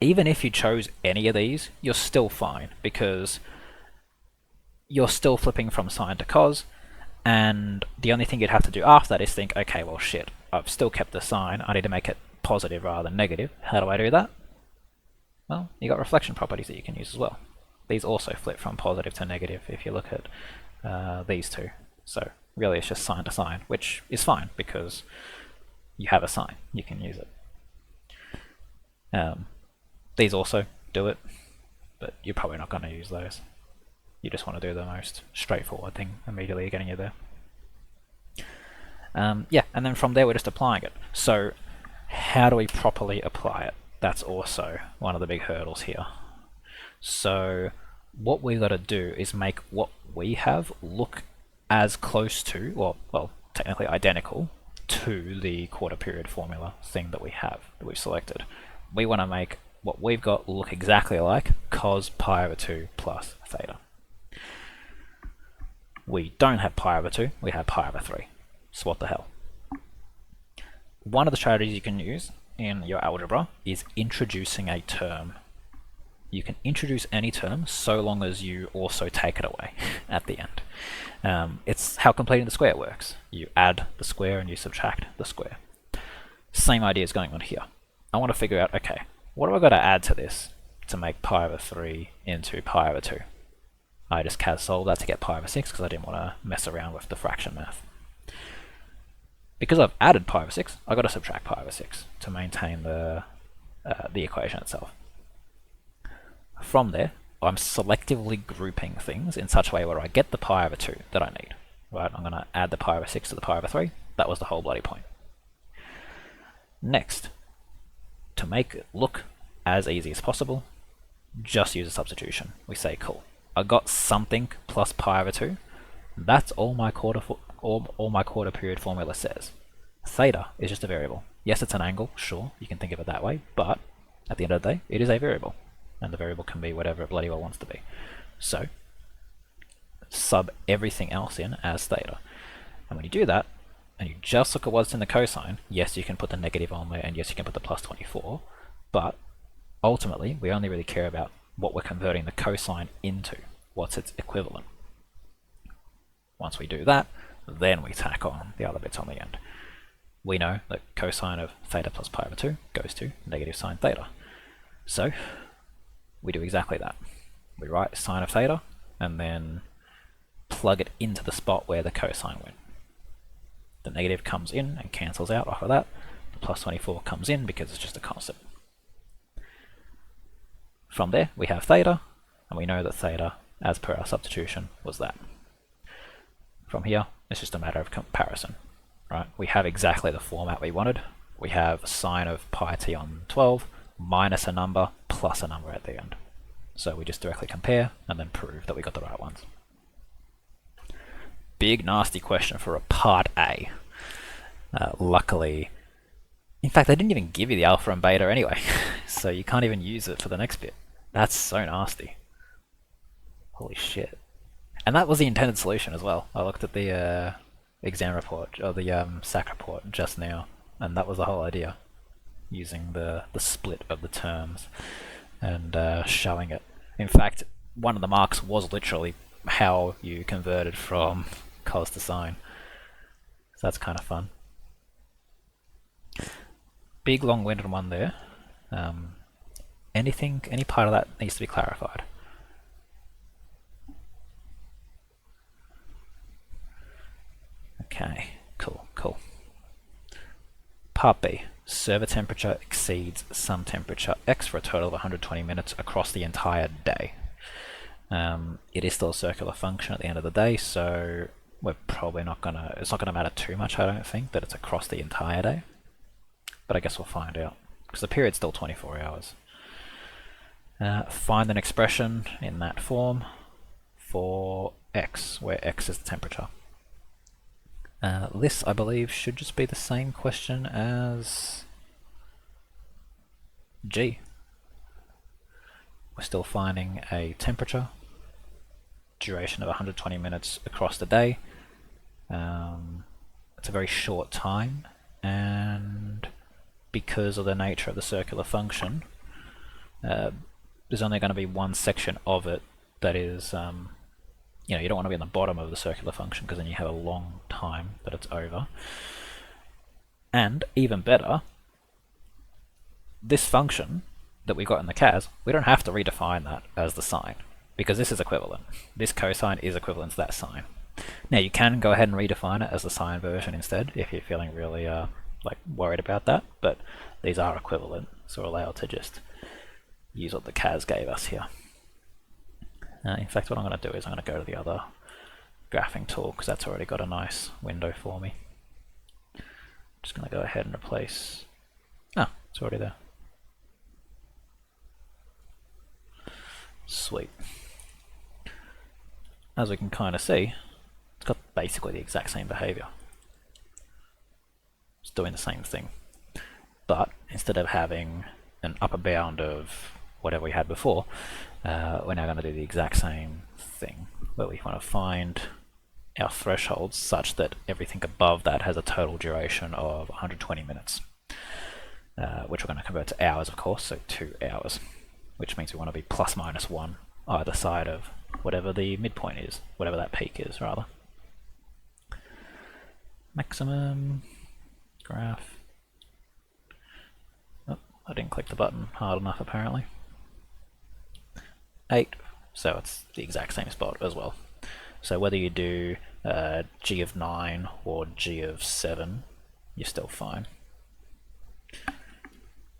even if you chose any of these, you're still fine, because you're still flipping from sine to cos, and the only thing you'd have to do after that is think, okay, well shit, I've still kept the sine, I need to make it positive rather than negative. How do I do that? Well, you got reflection properties that you can use as well. These also flip from positive to negative if you look at these two. So really it's just sine to sine, which is fine because you have a sine, you can use it. These also do it, but you're probably not going to use those. You just want to do the most straightforward thing immediately getting you there. Yeah, and then from there we're just applying it. So how do we properly apply it? That's also one of the big hurdles here. So what we've got to do is make what we have look as close to, or well, technically identical to the quarter period formula thing that we have, that we've selected. We want to make what we've got look exactly like cos pi over 2 plus theta. We don't have pi over 2, we have pi over 3. So what the hell? One of the strategies you can use in your algebra is introducing a term. You can introduce any term so long as you also take it away at the end. It's how completing the square works. You add the square and you subtract the square. Same idea is going on here. I want to figure out, okay, what have I got to add to this to make pi over 3 into pi over 2? I just CAS solved that to get pi over 6 because I didn't want to mess around with the fraction math. Because I've added pi over 6, I've got to subtract pi over 6 to maintain the equation itself. From there, I'm selectively grouping things in such a way where I get the pi over 2 that I need. Right, I'm going to add the pi over 6 to the pi over 3. That was the whole bloody point. Next, to make it look as easy as possible, just use a substitution. We say, cool, I got something plus pi over 2. That's all my quarter period formula says. Theta is just a variable. Yes, it's an angle, sure, you can think of it that way, but at the end of the day, it is a variable. And the variable can be whatever it bloody well wants to be. So, sub everything else in as theta. And when you do that, and you just look at what's in the cosine, yes, you can put the negative on there, and yes, you can put the plus 24, but ultimately, we only really care about what we're converting the cosine into. What's its equivalent? Once we do that, then we tack on the other bits on the end. We know that cosine of theta plus pi over 2 goes to negative sine theta. So, we do exactly that. We write sine of theta, and then plug it into the spot where the cosine went. The negative comes in and cancels out off of that. The plus 24 comes in because it's just a constant. From there, we have theta, and we know that theta, as per our substitution, was that. From here, it's just a matter of comparison. Right? We have exactly the format we wanted. We have sine of pi t on 12 minus a number plus a number at the end. So we just directly compare and then prove that we got the right ones. Big nasty question for a part A. Luckily, in fact, they didn't even give you the alpha and beta anyway, so you can't even use it for the next bit. That's so nasty. Holy shit. And that was the intended solution as well. I looked at the exam report, or the SAC report just now, and that was the whole idea. Using the split of the terms and showing it. In fact, one of the marks was literally how you converted from cos to sine. So that's kind of fun. Big long-winded one there. Any part of that needs to be clarified? Okay, cool. Part B. Server temperature exceeds some temperature X for a total of 120 minutes across the entire day. It is still a circular function at the end of the day, so we're probably not gonna, it's not gonna matter too much, I don't think, that it's across the entire day. But I guess we'll find out, because the period's still 24 hours. Find an expression in that form for X, where X is the temperature. This, I believe, should just be the same question as G. We're still finding a temperature, duration of 120 minutes across the day. It's a very short time, and because of the nature of the circular function, there's only going to be one section of it that is, you don't want to be in the bottom of the circular function, because then you have a long time that it's over. And even better, this function that we got in the CAS, we don't have to redefine that as the sine, because this is equivalent. This cosine is equivalent to that sine. Now you can go ahead and redefine it as the sine version instead, if you're feeling really worried about that, but these are equivalent, so we're allowed to just use what the CAS gave us here. In fact, what I'm going to do is I'm going to go to the other graphing tool, because that's already got a nice window for me. Just going to go ahead and replace... it's already there. Sweet. As we can kind of see, it's got basically the exact same behavior. It's doing the same thing. But instead of having an upper bound of whatever we had before, we're now going to do the exact same thing, where we want to find our thresholds such that everything above that has a total duration of 120 minutes, which we're going to convert to hours, of course, so 2 hours, which means we want to be plus minus 1 either side of whatever the midpoint is, whatever that peak is, rather. Maximum graph. Oh, I didn't click the button hard enough, apparently. 8, so it's the exact same spot as well. So whether you do G of 9 or G of 7, you're still fine.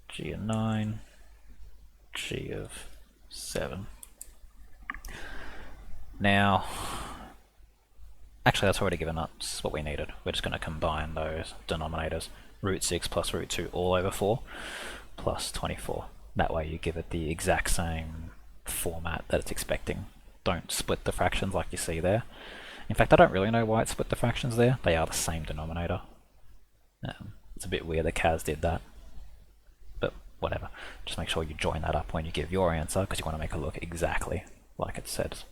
G of 9, G of 7. Now, actually that's already given us what we needed. We're just going to combine those denominators, root 6 plus root 2 all over 4 plus 24. That way you give it the exact same format that it's expecting. Don't split the fractions like you see there. In fact, I don't really know why it split the fractions there. They are the same denominator. It's a bit weird that CAS did that, but whatever. Just make sure you join that up when you give your answer, because you want to make it look exactly like it says.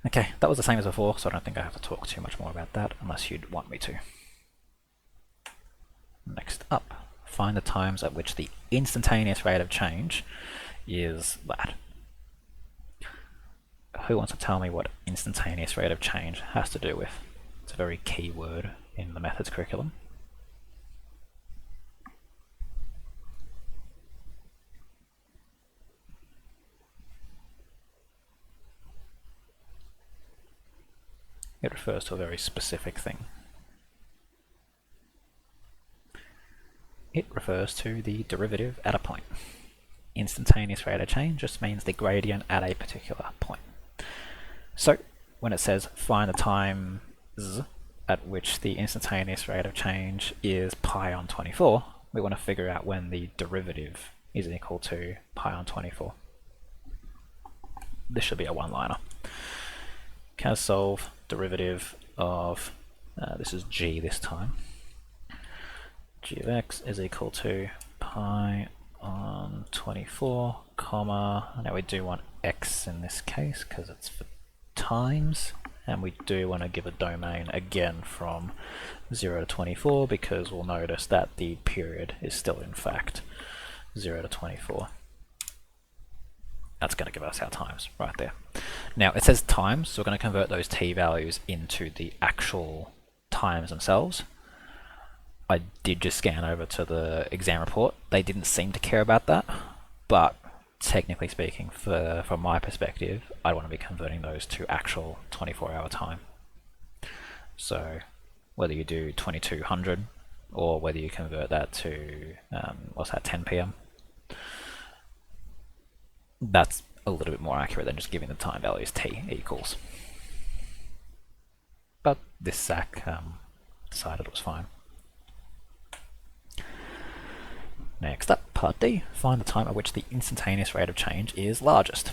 Okay, that was the same as before, so I don't think I have to talk too much more about that unless you'd want me to. Next up, find the times at which the instantaneous rate of change is that. Who wants to tell me what instantaneous rate of change has to do with? It's a very key word in the methods curriculum. It refers to a very specific thing. It refers to the derivative at a point. Instantaneous rate of change just means the gradient at a particular point. So when it says find the times at which the instantaneous rate of change is pi on 24, we want to figure out when the derivative is equal to pi on 24. This should be a one-liner. CAS solve derivative of, this is g this time, g of x is equal to pi on 24, comma, now we do want x in this case because it's for times, and we do want to give a domain again from 0 to 24 because we'll notice that the period is still in fact 0 to 24. That's going to give us our times right there. Now it says times, so we're going to convert those t values into the actual times themselves. I did just scan over to the exam report. They didn't seem to care about that, but technically speaking, from my perspective, I want to be converting those to actual 24-hour time. So whether you do 2200 or whether you convert that to, what's that, 10 p.m., that's a little bit more accurate than just giving the time values t equals. But this SAC decided it was fine. Next up, part D, find the time at which the instantaneous rate of change is largest.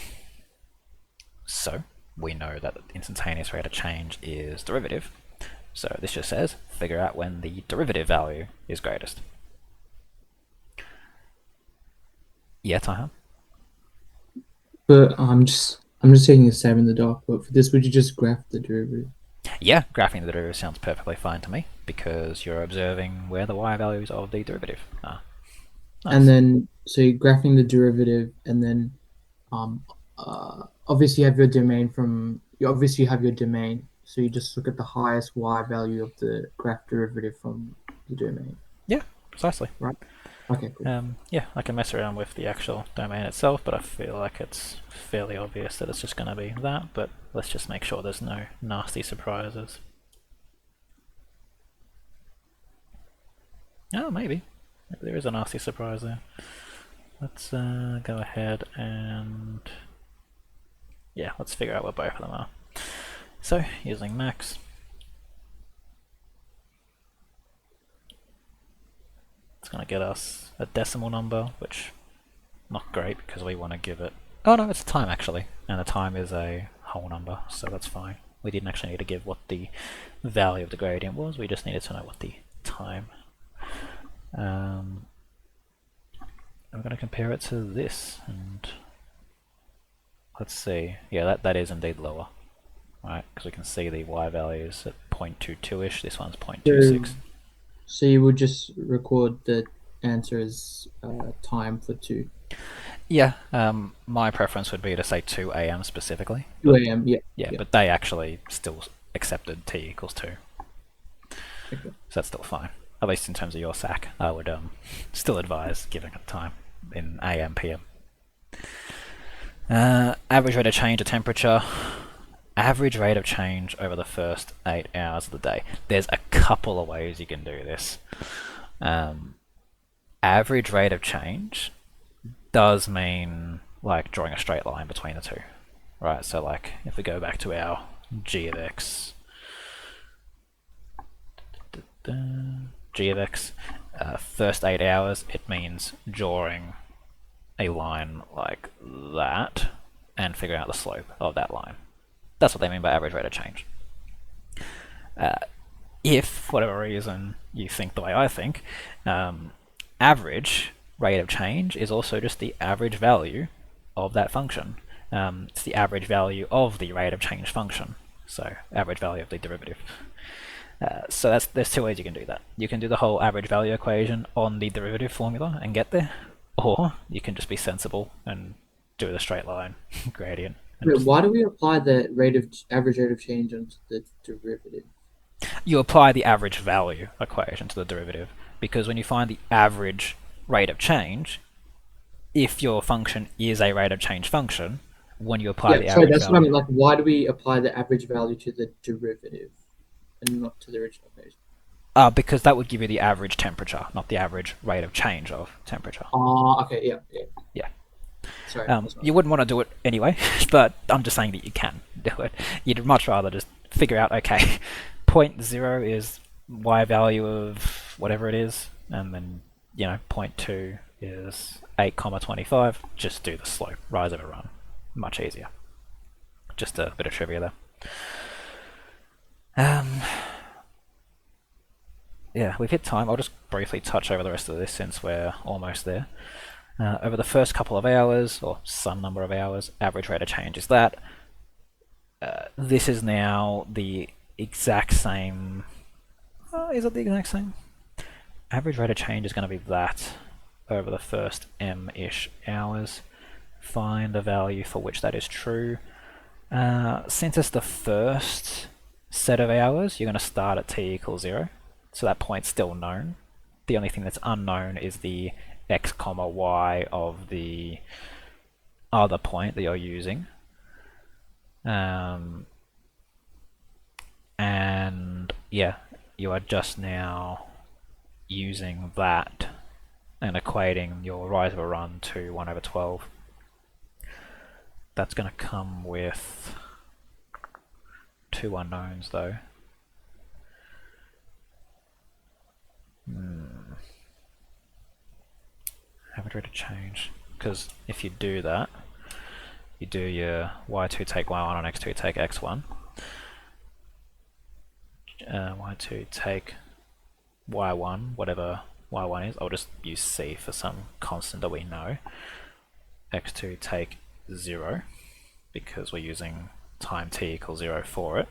So we know that the instantaneous rate of change is derivative. So this just says, figure out when the derivative value is greatest. Yeah, Tahan? But I'm just taking a stab in the dark. But for this, would you just graph the derivative? Yeah, graphing the derivative sounds perfectly fine to me, because you're observing where the y values of the derivative are. Nice. And then, so you're graphing the derivative, and then obviously you have your domain so you just look at the highest y value of the graph derivative from the domain. Yeah, precisely. Right. Okay, cool. Yeah, I can mess around with the actual domain itself, but I feel like it's fairly obvious that it's just going to be that, but let's just make sure there's no nasty surprises. Oh, maybe there is a nasty surprise there. Let's go ahead and yeah, let's figure out what both of them are. So using max, it's going to get us a decimal number, which not great because we want to give it, oh no, it's a time actually, and the time is a whole number, so that's fine. We didn't actually need to give what the value of the gradient was, we just needed to know what the time. I'm going to compare it to this, and let's see. Yeah, that is indeed lower, right? Because we can see the y values at 0.22ish. This one's 0.26. So you would just record the answer as time for 2. Yeah, my preference would be to say 2 a.m. specifically. 2 a.m. Yeah. Yeah, but they actually still accepted t equals 2. Okay. So that's still fine. At least in terms of your SAC, I would still advise giving it time in AM, PM. Average rate of change of temperature. Average rate of change over the first 8 hours of the day. There's a couple of ways you can do this. Average rate of change does mean like drawing a straight line between the two, right? So like if we go back to our g of x, first 8 hours, it means drawing a line like that and figuring out the slope of that line. That's what they mean by average rate of change. If, for whatever reason, you think the way I think, average rate of change is also just the average value of that function. It's the average value of the rate of change function, so average value of the derivative. So there's 2 ways you can do that. You can do the whole average value equation on the derivative formula and get there, or you can just be sensible and do the straight line gradient. Why do we apply the average rate of change onto the derivative? You apply the average value equation to the derivative, because when you find the average rate of change, if your function is a rate of change function, when you apply the average that's value... what I mean. Like, why do we apply the average value to the derivative and not to the original equation? Because that would give you the average temperature, not the average rate of change of temperature. Okay, yeah. Sorry. You wouldn't want to do it anyway, but I'm just saying that you can do it. You'd much rather just figure out, okay, 0.0 is y value of whatever it is, and then 0.2 is 8,25. Just do the slope, rise over run. Much easier. Just a bit of trivia there. Yeah, we've hit time. I'll just briefly touch over the rest of this since we're almost there. Over the first couple of hours, or some number of hours, average rate of change is that. This is now the exact same. Is it the exact same? Average rate of change is going to be that over the first m-ish hours. find a value for which that is true. Since it's the first set of hours, you're going to start at t equals 0, so that point's still known. The only thing that's unknown is the x comma y of the other point that you're using. And yeah, you are just now using that and equating your rise over run to 1 over 12. That's going to come with 2 unknowns though. Haven't read a change, because if you do that, you do your y2 take y1 and x2 take x1. Y2 take y1, whatever y1 is. I'll just use c for some constant that we know. X2 take 0, because we're using time t equals 0 for it.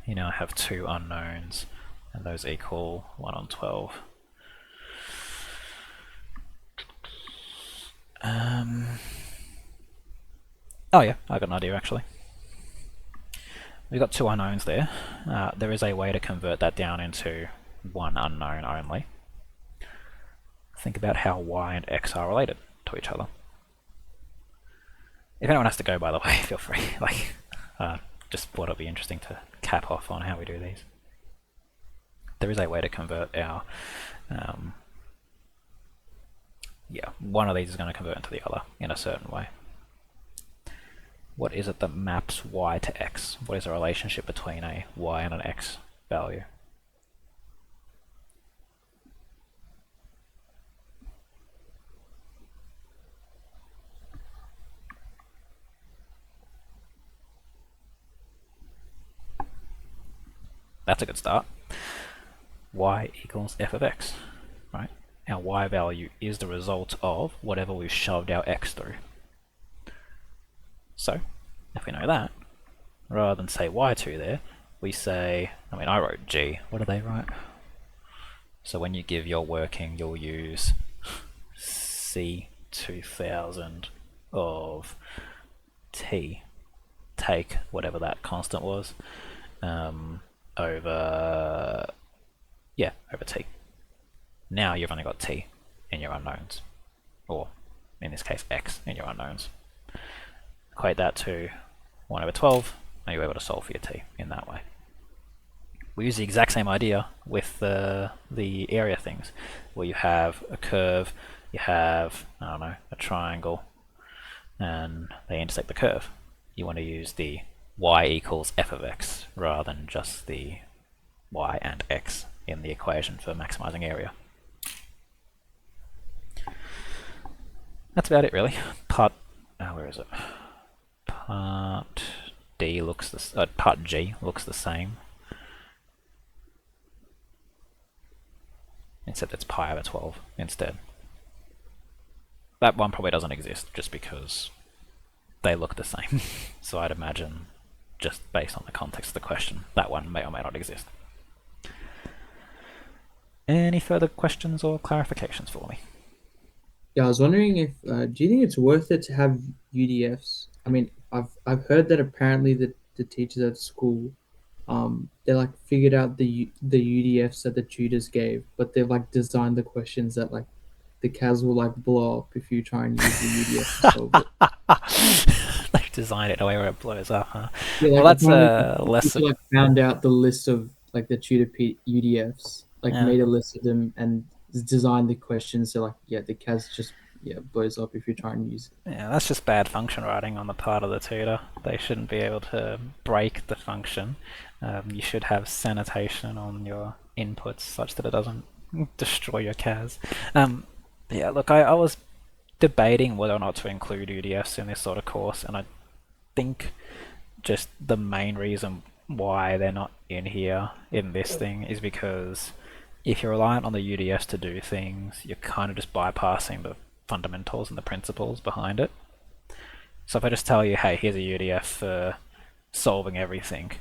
You now have 2 unknowns, and those equal 1 on 12. Oh yeah, I got an idea actually. We've got 2 unknowns there. There is a way to convert that down into 1 unknown only. Think about how y and x are related to each other. If anyone has to go, by the way, feel free. Just thought it'd be interesting to cap off on how we do these. There is a way to convert our one of these is going to convert into the other in a certain way. What is it that maps y to x? What is the relationship between a y and an x value? That's a good start. Y equals f of x, right? Our y value is the result of whatever we've shoved our x through. So, if we know that, rather than say y2 there, we say, I wrote g, what do they write? So when you give your working, you'll use c2000 of t, take whatever that constant was, over t. Now you've only got t in your unknowns, or in this case x in your unknowns. Equate that to 1 over 12, and you're able to solve for your t in that way. We use the exact same idea with the area things, where you have a curve, you have, a triangle, and they intersect the curve. You want to use the y equals f of x rather than just the y and x in the equation for maximizing area. That's about it really. Part D looks part G looks the same, except it's pi over 12 instead. That one probably doesn't exist just because they look the same. So I'd imagine, just based on the context of the question, that one may or may not exist. Any further questions or clarifications for me? Yeah, I was wondering if do you think it's worth it to have UDFs? I've heard that apparently the teachers at school, they figured out the UDFs that the tutors gave, but they've designed the questions that the CAS will blow up if you try and use the UDF to solve it. They've designed it in a way where it blows up, huh? Yeah, well, that's less. Found out the list of the tutor UDFs, made a list of them and designed the questions so the CAS just blows up if you try and use it. Yeah, that's just bad function writing on the part of the tutor. They shouldn't be able to break the function. You should have sanitation on your inputs such that it doesn't destroy your CAS. Yeah, look, I was debating whether or not to include UDFs in this sort of course, and I think just the main reason why they're not in here in this thing is because if you're reliant on the UDFs to do things, you're kind of just bypassing the fundamentals and the principles behind it. So if I just tell you, hey, here's a UDF for solving everything,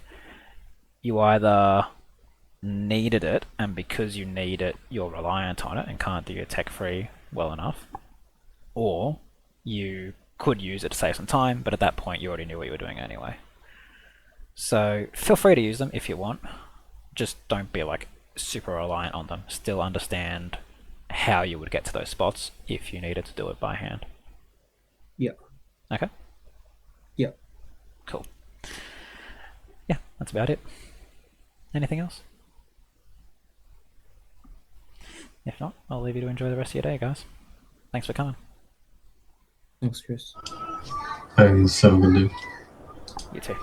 you either needed it, and because you need it, you're reliant on it and can't do your tech free well enough, or you could use it to save some time, but at that point you already knew what you were doing anyway. So feel free to use them if you want. Just don't be like super reliant on them. Still understand how you would get to those spots if you needed to do it by hand. Yeah. Okay. Yeah. Cool. Yeah, that's about it. Anything else? If not, I'll leave you to enjoy the rest of your day, guys. Thanks for coming. Thanks, Chris. Thanks, have a good day. You too.